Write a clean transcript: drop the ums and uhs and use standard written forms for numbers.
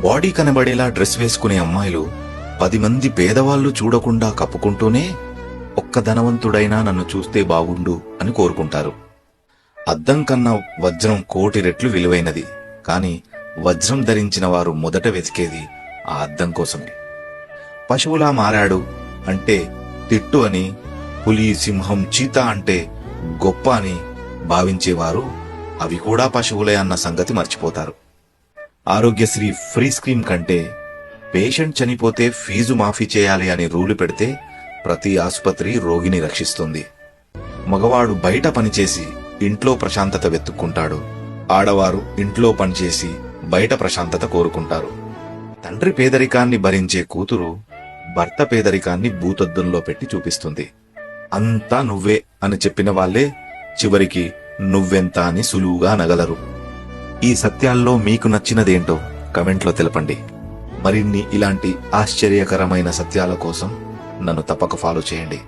Body కనబడేలా dress వేసుకునే అమ్మాయిలు 10 మంది పేదవాళ్లు చూడకుండా కప్పుకుంటూనే ఒక్క ధనవంతుడైనా నన్ను చూస్తే బాగుండు అని కోరుకుంటారు. అద్దం కన్నా వజ్రం 1,000,000 రెట్లు విలువైనది. కాని వజ్రం ధరించిన వారు మొదట వెతికేది ఆ అద్దం కోసమే. పశువులా మారాడు అంటే తిట్టు అని, పులి, సింహం, చీతా అంటే గొప్ప అని భావించేవారు అవి కూడా పశువులే అన్న సంగతి మర్చిపోతారు. ఆరోగ్యశ్రీ ఫ్రీ స్కీమ్ కంటే పేషెంట్ చనిపోతే ఫీజు మాఫీ చేయాలి అని రూలు పెడితే ప్రతి ఆసుపత్రి రోగిని రక్షిస్తుంది. మగవాడు బయట పనిచేసి ఇంట్లో ప్రశాంతత వెతుక్కుంటాడు. ఆడవారు ఇంట్లో పనిచేసి బయట ప్రశాంతత కోరుకుంటారు. తండ్రి పేదరికాన్ని భరించే కూతురు భర్త పేదరికాన్ని భూతద్దంలో పెట్టి చూపిస్తుంది. అంతా నువ్వే అని చెప్పిన వాళ్లే చివరికి నువ్వెంత అని సులువుగా నగలరు. ఈ సత్యాల్లో మీకు నచ్చినదేంటో కమెంట్లో తెలపండి. మరిన్ని ఇలాంటి ఆశ్చర్యకరమైన సత్యాల కోసం నన్ను తప్పక ఫాలో చేయండి.